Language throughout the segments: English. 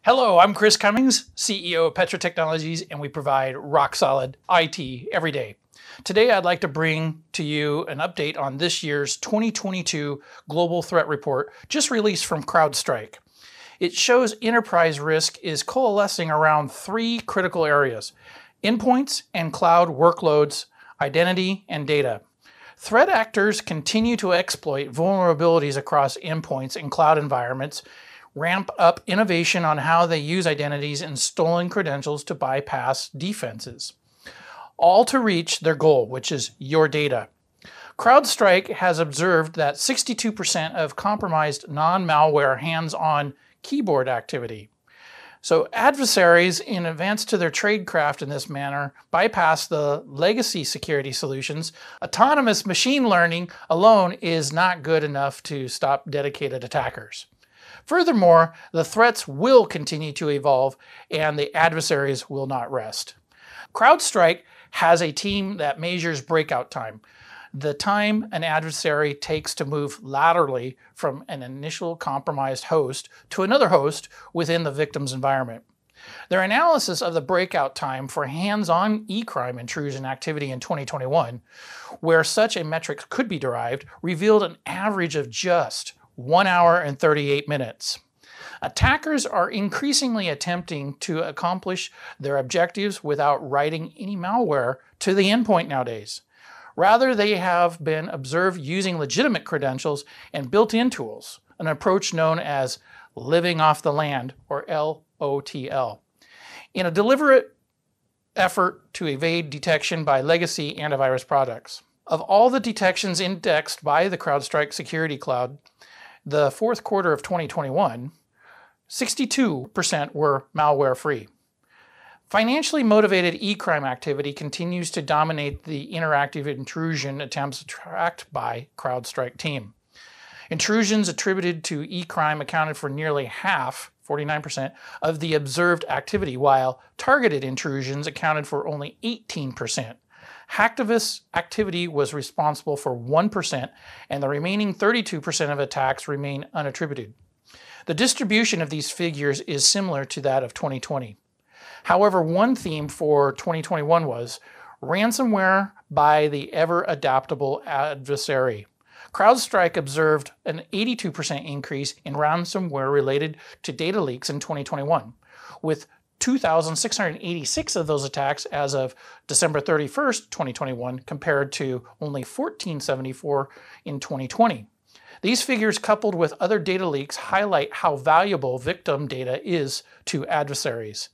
Hello, I'm Chris Cummings, CEO of Petra Technologies, and we provide rock-solid IT every day. Today, I'd like to bring to you an update on this year's 2022 Global Threat Report, just released from CrowdStrike. It shows enterprise risk is coalescing around three critical areas: endpoints and cloud workloads, identity, and data. Threat actors continue to exploit vulnerabilities across endpoints and cloud environments, ramp up innovation on how they use identities and stolen credentials to bypass defenses, all to reach their goal, which is your data. CrowdStrike has observed that 62% of compromised non-malware hands-on keyboard activity. So adversaries, in advance to their tradecraft in this manner, bypass the legacy security solutions. Autonomous machine learning alone is not good enough to stop dedicated attackers. Furthermore, the threats will continue to evolve and the adversaries will not rest. CrowdStrike has a team that measures breakout time, the time an adversary takes to move laterally from an initial compromised host to another host within the victim's environment. Their analysis of the breakout time for hands-on e-crime intrusion activity in 2021, where such a metric could be derived, revealed an average of just 1 hour and 38 minutes. Attackers are increasingly attempting to accomplish their objectives without writing any malware to the endpoint nowadays. Rather, they have been observed using legitimate credentials and built-in tools, an approach known as living off the land, or LOTL, in a deliberate effort to evade detection by legacy antivirus products. Of all the detections indexed by the CrowdStrike Security Cloud, the fourth quarter of 2021, 62% were malware-free. Financially motivated e-crime activity continues to dominate the interactive intrusion attempts tracked by CrowdStrike team. Intrusions attributed to e-crime accounted for nearly half, 49%, of the observed activity, while targeted intrusions accounted for only 18%. Hacktivist activity was responsible for 1%, and the remaining 32% of attacks remain unattributed. The distribution of these figures is similar to that of 2020. However, one theme for 2021 was ransomware by the ever-adaptable adversary. CrowdStrike observed an 82% increase in ransomware related to data leaks in 2021, with 2,686 of those attacks as of December 31st, 2021, compared to only 1,474 in 2020. These figures, coupled with other data leaks, highlight how valuable victim data is to adversaries.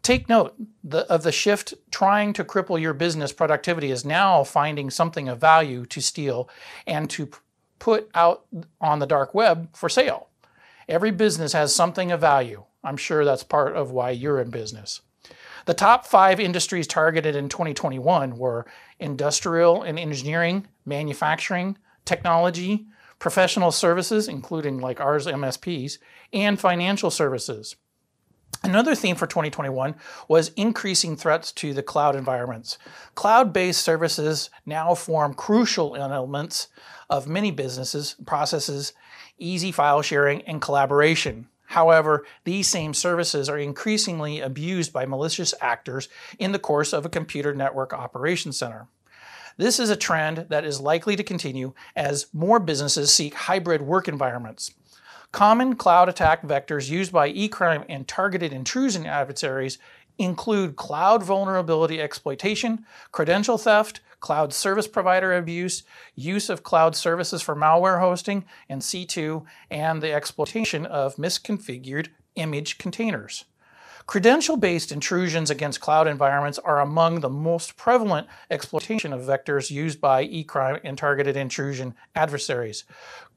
Take note of the shift. Trying to cripple your business productivity is now finding something of value to steal and to put out on the dark web for sale. Every business has something of value. I'm sure that's part of why you're in business. The top 5 industries targeted in 2021 were industrial and engineering, manufacturing, technology, professional services, including like ours MSPs, and financial services. Another theme for 2021 was increasing threats to the cloud environments. Cloud-based services now form crucial elements of many businesses, processes, easy file sharing, and collaboration. However, these same services are increasingly abused by malicious actors in the course of a computer network operations center. This is a trend that is likely to continue as more businesses seek hybrid work environments. Common cloud attack vectors used by e-crime and targeted intrusion adversaries include cloud vulnerability exploitation, credential theft, cloud service provider abuse, use of cloud services for malware hosting, and C2, and the exploitation of misconfigured image containers. Credential-based intrusions against cloud environments are among the most prevalent exploitation of vectors used by e-crime and targeted intrusion adversaries.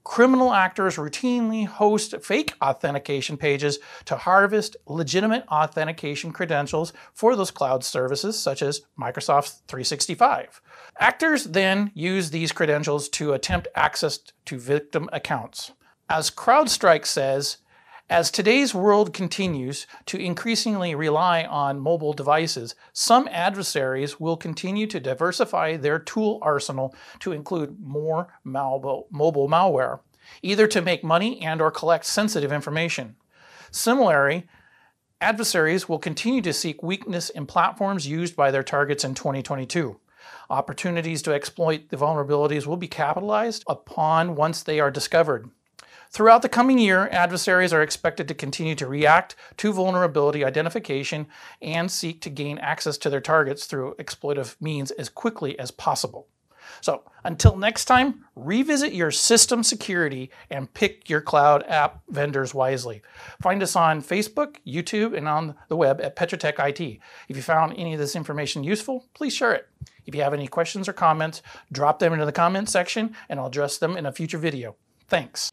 Criminal actors routinely host fake authentication pages to harvest legitimate authentication credentials for those cloud services, such as Microsoft 365. Actors then use these credentials to attempt access to victim accounts. As CrowdStrike says, as today's world continues to increasingly rely on mobile devices, some adversaries will continue to diversify their tool arsenal to include more mobile malware, either to make money and/or collect sensitive information. Similarly, Adversaries will continue to seek weakness in platforms used by their targets in 2022. Opportunities to exploit the vulnerabilities will be capitalized upon once they are discovered. Throughout the coming year, adversaries are expected to continue to react to vulnerability identification and seek to gain access to their targets through exploitive means as quickly as possible. So until next time, revisit your system security and pick your cloud app vendors wisely. Find us on Facebook, YouTube, and on the web at Petra Tech IT. If you found any of this information useful, please share it. If you have any questions or comments, drop them into the comment section and I'll address them in a future video. Thanks.